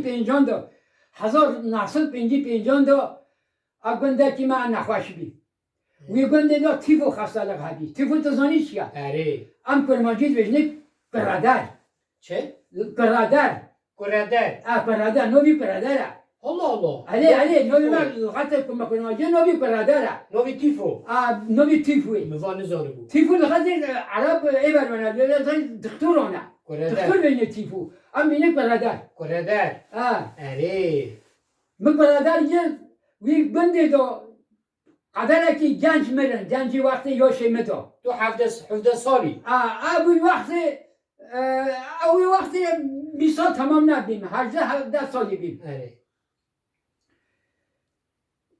پنجان دا 1955 دا گنده که من نخواش بی وی گنده دا تیفو خسته لغه بی تیفو تو زانی چیه؟ اره ام کرمانجید بجنه برادر چه؟ برادر گردر برادر نوی برادره الله الله علی نوی من لغت کرمانجید نوی برادره نوی تیفو نوی تیفوی موانه زانه بود تیفو لغت عرب ایبر منه دکتر آنه دکتر گردر بینه تیفو ام بینه برادر گردر اره من برادر یه وی گنده دا قدره که گنج مرن گنجی وقتی یاشه مدا تو 17 سالی اوی وقتی 20 سال تمام نبیم 18 سالی بیم اره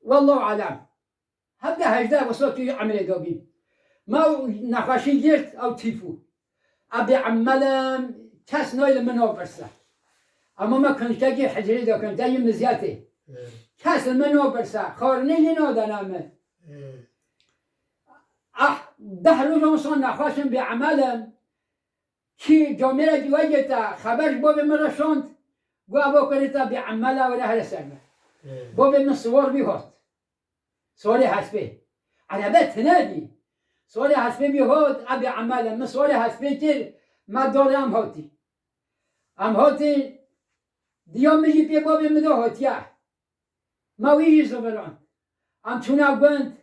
والله علم 18 سال توی عمل دا بیم ما نخوشی گرد او تیفو ابی عملم کس نایل من آبرسه اما ما کنشتگی حجری دا کنشتگی مزیاته کس من آبرسه خارنه نادنمه 10 روز انسان نخواستم به عملم که جامعه دیویه تا خبرش باب من رساند گو ابا کنی تا به عمله و ره رسنه باب من سوار بیهات سوار حسبه عربه تنادی سوار حسبه بیهات ابی عملم من سوار حسبه تر ما دارم هاتی دیام میگی پی باب من دا هاتیه ما ویجی زبران ام چونه گوند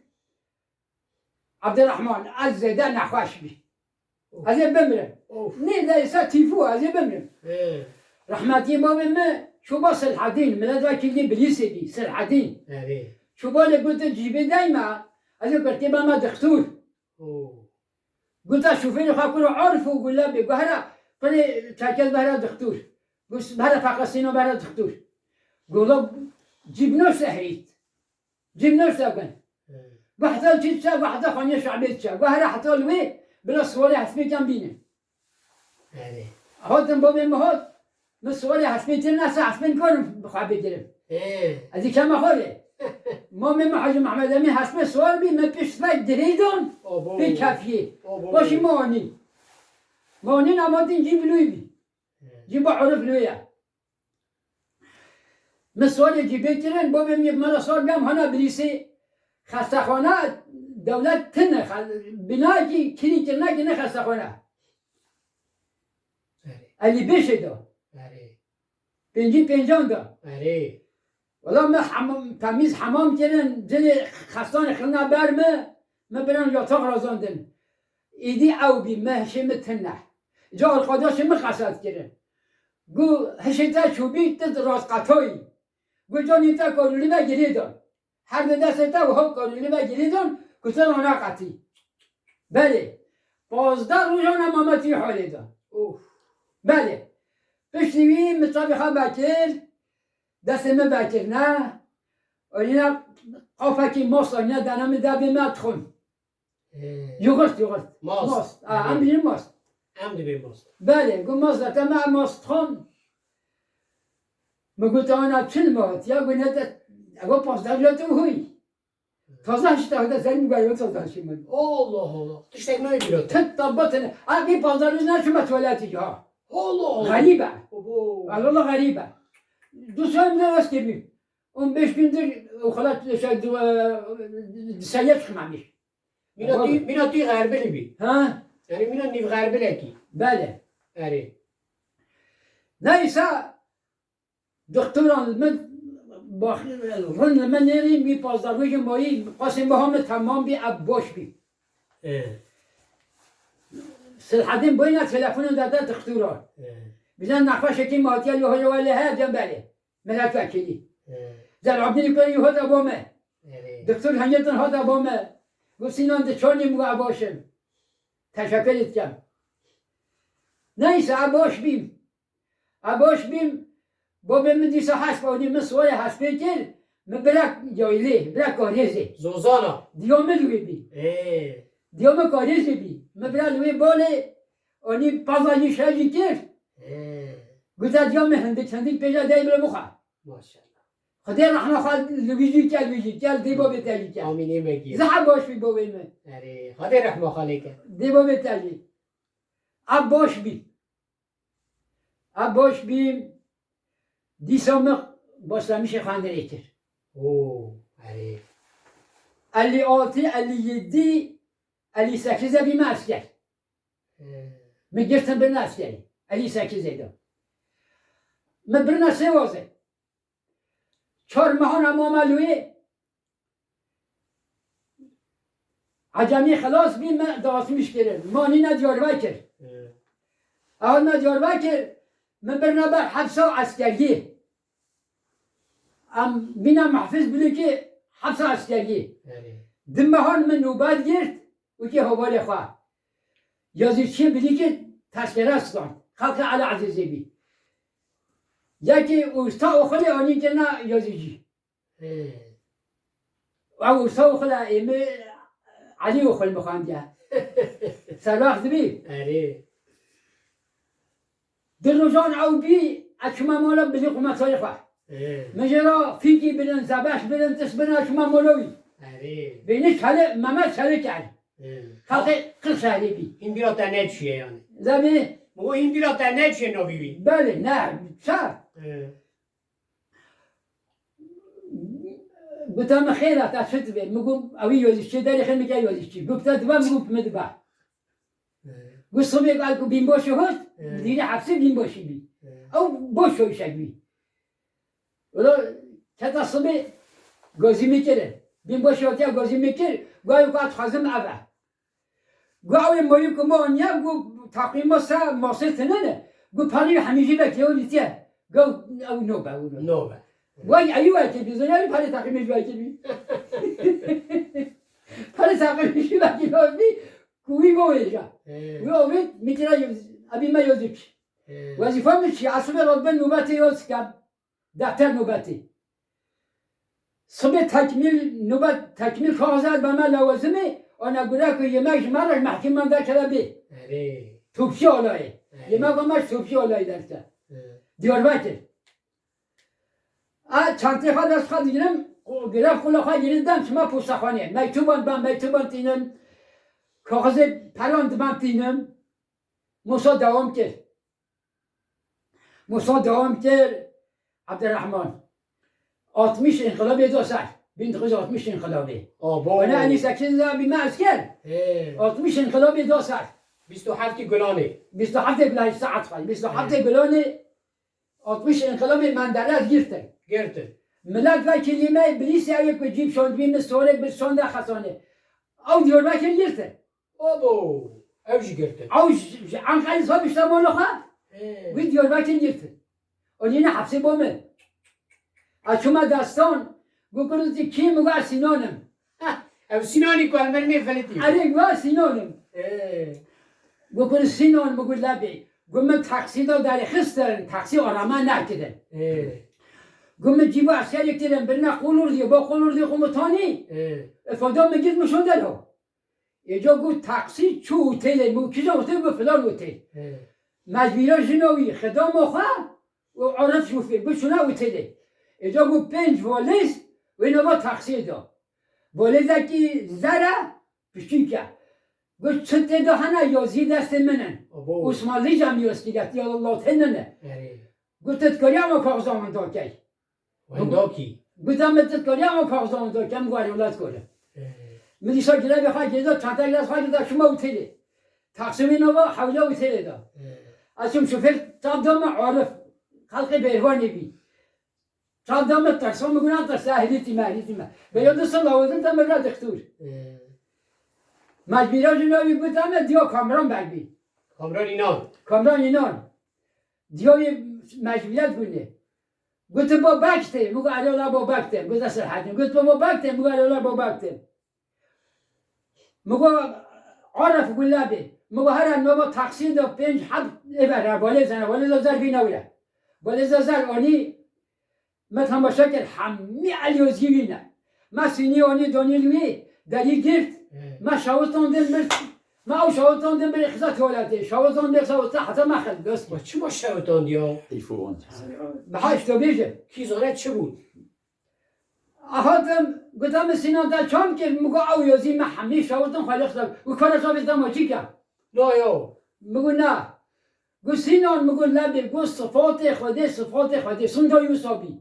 عبدالرحمن از زده نخواش بی از این بمرم نه دیسا تیفو از این بمرم رحمتی باب من شو با سلحدین ملت وکیلی بلیسی بی سلحدین شو با لگوت جیبه دایما از این کرتی با ما دکتور قلت شوفين خاكلوا عرفوا وقول لا بيقول هلا قال تاكل بهلا دكتور قلت بهلا فقسينو بهلا دكتور قولوا جبنوش سحريت جبنوش ساقن واحدة تشا واحدة خانية شعبية تشا وهلا حتى الوي بلا صوري حسبي كان بينه هاتم بابي مهات من صوري حسبي الناس حسبي كون بخابي درم هذه كم خاله ما من حاج محمد امين حسب سوال بي ما پیش فاید دریدون به کفیه باشی مانی نمادین جیب لوی بی جیب عرف لویه من سوال جیبه کرن بابم یک مرا سال بیم هانا بریسی خستخانه دولت تنه بنای که کلی کرنه که نه خستخانه علی بشه دا پنجان دا والله ما تمیز حمام کردن دل خستان خلنا برمه ما برن یاتاق رازاندن ایدی او بی مهشم تنه جا القاداش ما خساد کردن گو هشتا چوبی تد راز قطایی گو جانی تا کارولی و گری دان هر دست تا و ها کارولی و گری دان کتر آنها قطی بله 15 روزان امامتی حالی دان بله پشتیوی مطابقه بکر دست من بکر نه اینا قافکی ماست اینا دنم ده به مدخون یوگرت ماست هم بیریم ماست بله گو ماست دتا من ماست خون مگو تا آنها چند ماهت یا گو نده اگه 15 جاتو هوی تازه هشتا هده زنیم گویم تازه هشیم الله الله تشتک نایی بیرد تد طبطنه اگه 15 روز نشو متولیتی ها الله غریبه الله غریبه دوست هم درست کردیم اون 5 gündür o kadar sayı çıkmamış. Mina tuy غربلی بی Ha? یعنی مینا نیو غربله کی Bale. اره Neyse doktoran من رن من نریم بی 15 روز مایی قاسم به همه تمام بی اب باش بی سلحدین باید تلفن داده دکتران بیزن نخواشه که ماتیل یه هایی ولی ها جنباله ملت وکیلی در عبدی کنی یه هات ابامه دکتر هنگتن هات ابامه گو سینان ده چانی مگو عباشم تشکر اتکم نیسه عباش بیم بابا من دیسا حسب آنی من سوال حسبه کر من برک جایله برک کاریزه زوزانا دیامه لوی بی دیامه کاریزه بی من برک لوی باله آنی پازانی شجی کر گوزه دیامه هنده چندی پیجا دایی بلا بخواه ماشاءالله خدای رحمه خواه لویجی کل دی بابا تاجی کل آمینه مگی زحب باش بی بابا من اره خدای رحمه خاله که دی بابا تاجی عباش بیم دیسام باسلامیش خانده ایتر او آره 56 57 58 بیم asker من گرفتم برن askeri 58 ایدا من برن 3 وازه 4 ماهان امام علوی عجمی خلاص بیم من داستمیش کرد مانی ندیار وکر اول ندیار وکر من برن بر حبس عسکری ام بینم محفظ بلی که حبس عسکری دمهان من نوبت گرفت و که حواله خواه یازی چی بلی که تذکره استان خلق علی عزیزی بی یکی اوستا اخلی آنی که نه یازی جی و اوستا اخلی ایمه علی اخل مخانده سرواخ دبی در روزان او بی اکما مالا بلی قمت های خواه مجرا فیکی بدن زبش بدن تس بدن اکما مالوی بینش حاله ممت شده کرد خلق قل شهری بی این بیرا تنه چیه یعنی زمین مگو این بیرا تنه چیه نوی بی بله نه چه گفتم خیره تا شد بی مگم اوی یوزیش چه داری خیلی میگه یوزیش چی گفته دوا مگم مدبا گفت صبح قال کو بین باشی هست دیگه حبسی بین باشی بی او باش شوی شد بی ولی کتا صبح گازی میکره بین باشی هاتیا گازی میکره گاهی وقت خازم اوه گاهی مایم که ما آنیا گو تقریبا ماسه تنه گو پانی همیشه بکیه ولیتیه گو او نوبه نوبه وای ایوه که بیزنی پانی تقریبا بکیه بی پانی تقریبا بکیه بی کوی گویجا و اوید میتونه ابی ما یوزیک وظیفه میشه اصلا رتبه نوبتی یوز کن دفتر نوبتی صبح تکمیل نوبت تکمیل کاغذات به من لوازمه آن گوره که یمکش مرش محکم من در کلا بی توپشی آلایه یمک همش توپشی آلایه درسته دیار بکر چند خواهد از خواهد گیرم گرفت خلا خواهد گیردم شما پوستخانه مکتوبان تینم کاغذ پراند من تینم موسا دوام کرد عبدالرحمن 60 انقلابی دو سال 1960 انقلابی و نه انی سکشن زبی ماس کرد 60 انقلابی دو سال 27 گلانه 27 گلانه ساعت خواهی 27 گلانه 60 انقلابی مندرز گرفته ملت و کلمه بلیسی اوی که جیب شاند بیم سوره بسانده خسانه او دیور بکر گرفته اوبو اوش گرفته او انقلی صاحب اشتر مالا خواه وی دیور بکر گرفته اونیه حبسه بامه اچوما دستان گو کنوزی کی مگو سینانم او سینانی که المر میفلتی اره گو سینانم گو کنوز سینان مگو لبی گو من تاکسی دا در خسترن تاکسی آرامان نکدن گو من جیبو اسکر یکترن برنا قولور دیو با قولور دیو خمتانی افادا مگید مشوندن ها اینجا گو تاکسی چو اوتیله مگو کجا اوتیل گو فلان اوتیل مجبیرا جنوی خدام آخواه و عرف شوفی گو چونه اوتیله اینجا گو 5 والیز و اینا با تقصیر دا والیز که زره پشتین که گو چطه دا هنه یازی دست منن عثمالی جمع یاز کرد یا الله تننه گو تدکاری اما کاغذان دا که گو تدکاری اما کاغذان دا که مگو اولاد کنه مدیسا گره بخواه گره دا چند تا گره خواه دا شما اوتیله تقسیم اینا با حوله اوتیله دا از شما شوفر تاب دام عارف خلق بیروانی بی تاب دام تقسیم میگونن تا سهلیتی ما بیاد دست لوازم تا مبرا دکتور مجبیرا جنابی بودم دیا کامران بگی کامران اینان دیای مجبوریت بونه گفت با بکته مگو علالا با بکته گفت دست حدیم گفت با بکته مگو علالا با بکته مگو عرف گلابه مگو هر نوبا تقسیم دا 5 حب ایبره والی زنه والی زر بی نوره والی زر آنی من تماشا کرد همه علیوزگی بینه من سینی آنی دانیلوی دری گرفت من شاوستان دل مرد من او شاوستان دل مرد خزا توالته شاوستان دل شاوسته حتی مخل دست با چی با شاوستان دیا؟ بهاش تو بیشه کیزانه چه بود؟ احاتم گفتم سینان در چام که مگو او یازی من همه شاوستان خالی خدا و کار شاوستان ما چی کرد؟ نه یا مگو نه گو سینان مگو لبی گو صفات خودی سنجا یوسابی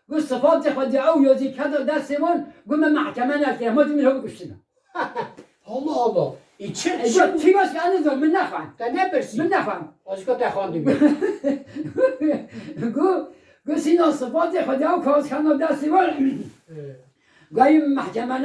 گو صفات خودی او یوزی کدا دستمان گو من محکمه نکرد ما دیمی رو بکشتیم Allah Allah. İçer ایجا çi. چی باش که انزا من نخوان Ta ne persi? من نخوان Azıcık da xandım. گو سینان صفات خودی او کاز کنا دستمان گوی محکمه